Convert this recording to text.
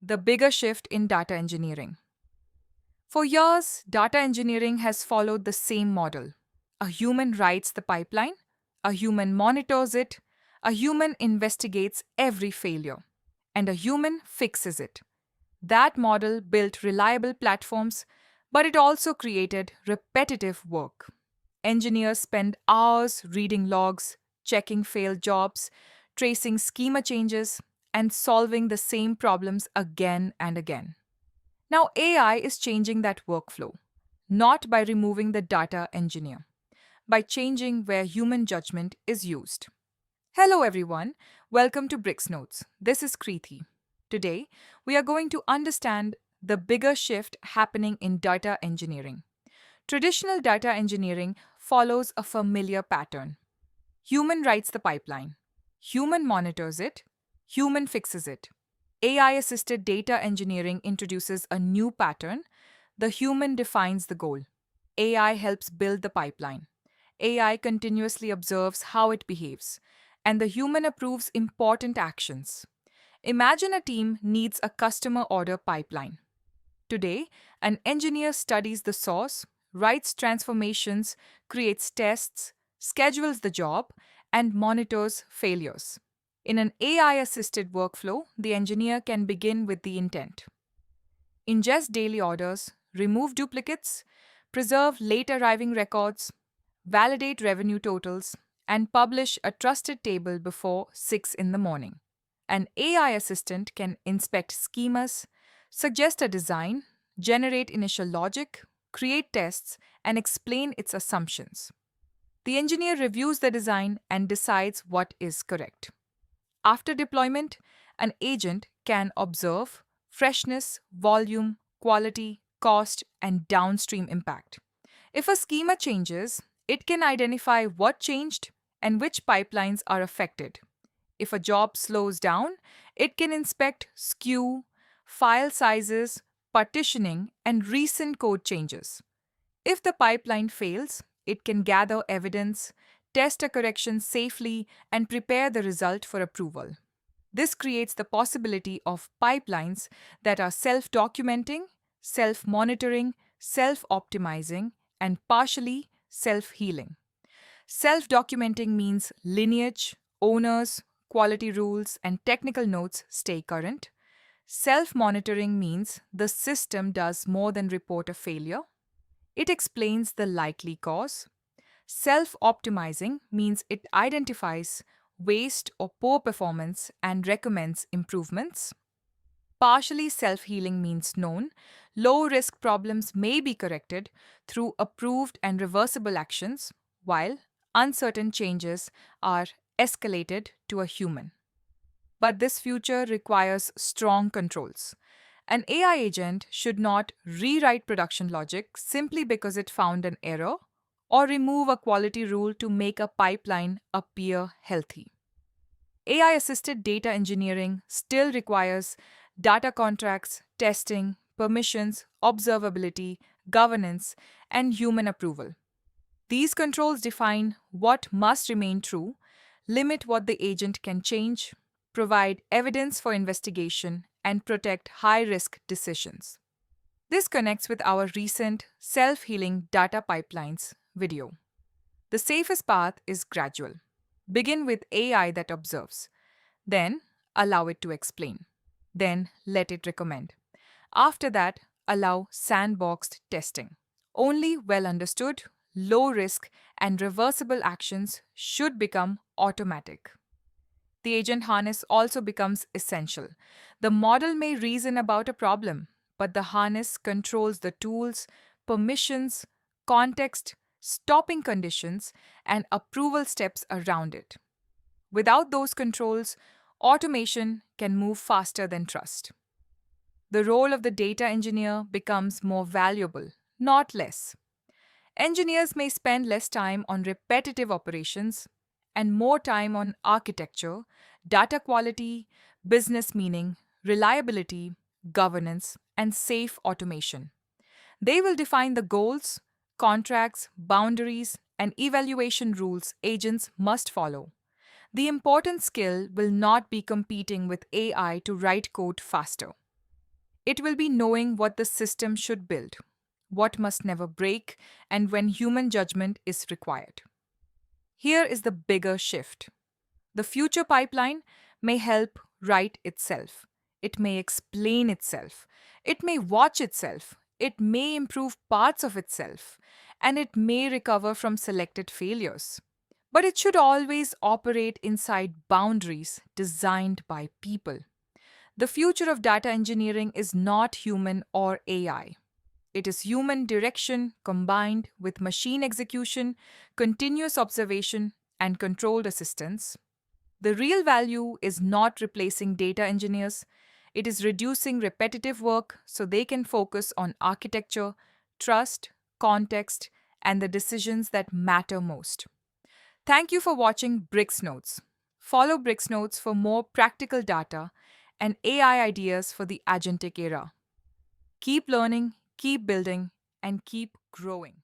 The bigger shift in data engineering. For years, data engineering has followed the same model. A human writes the pipeline, a human monitors it, a human investigates every failure, and a human fixes it. That model built reliable platforms, but it also created repetitive work. Engineers spend hours reading logs, checking failed jobs, tracing schema changes, and solving the same problems again and again. Now, AI is changing that workflow, not by removing the data engineer, by changing where human judgment is used. Hello, everyone. Welcome to BricksNotes. This is Kriti. Today, we are going to understand the bigger shift happening in data engineering. Traditional data engineering follows a familiar pattern. Human writes the pipeline, human monitors it, human fixes it. AI assisted data engineering introduces a new pattern. The human defines the goal. AI helps build the pipeline. AI continuously observes how it behaves, and the human approves important actions. Imagine a team needs a customer order pipeline. Today, an engineer studies the source, writes transformations, creates tests, schedules the job, and monitors failures. In an AI assisted workflow, the engineer can begin with the intent: ingest daily orders, remove duplicates, preserve late arriving records, validate revenue totals, and publish a trusted table before 6 in the morning. An AI assistant can inspect schemas, suggest a design, generate initial logic, create tests, and explain its assumptions. The engineer reviews the design and decides what is correct. After deployment, an agent can observe freshness, volume, quality, cost, and downstream impact. If a schema changes, it can identify what changed and which pipelines are affected. If a job slows down, it can inspect skew, file sizes, partitioning, and recent code changes. If the pipeline fails, it can gather evidence, test a correction safely, and prepare the result for approval. This creates the possibility of pipelines that are self documenting, self monitoring, self optimizing, and partially self healing. Self documenting means lineage, owners, quality rules, and technical notes stay current. Self monitoring means the system does more than report a failure, it explains the likely cause. Self optimizing means it identifies waste or poor performance and recommends improvements. Partially self healing means known, low risk problems may be corrected through approved and reversible actions, while uncertain changes are escalated to a human. But this future requires strong controls. An AI agent should not rewrite production logic simply because it found an error or remove a quality rule to make a pipeline appear healthy. AI assisted data engineering still requires data contracts, testing, permissions, observability, governance, and human approval. These controls define what must remain true, limit what the agent can change, provide evidence for investigation, and protect high risk decisions. This connects with our recent self healing data pipelines video. The safest path is gradual. Begin with AI that observes, then allow it to explain, then let it recommend. After that, allow sandboxed testing. Only well understood, low risk, and reversible actions should become automatic. The agent harness also becomes essential. The model may reason about a problem, but the harness controls the tools, permissions, context, stopping conditions, and approval steps around it. Without those controls, automation can move faster than trust. The role of the data engineer becomes more valuable, not less. Engineers may spend less time on repetitive operations and more time on architecture, data quality, business meaning, reliability, governance, and safe automation. They will define the goals, contracts, boundaries, and evaluation rules agents must follow. The important skill will not be competing with AI to write code faster. It will be knowing what the system should build, what must never break, and when human judgment is required. Here is the bigger shift. The future pipeline may help write itself. It may explain itself. It may watch itself. It may improve parts of itself. And it may recover from selected failures. But it should always operate inside boundaries designed by people. The future of data engineering is not human or AI. It is human direction combined with machine execution, continuous observation, and controlled assistance. The real value is not replacing data engineers, it is reducing repetitive work so they can focus on architecture, trust, context, and the decisions that matter most. Thank you for watching BricksNotes. Follow BricksNotes for more practical data and AI ideas for the Agentic era. Keep learning, keep building, and keep growing.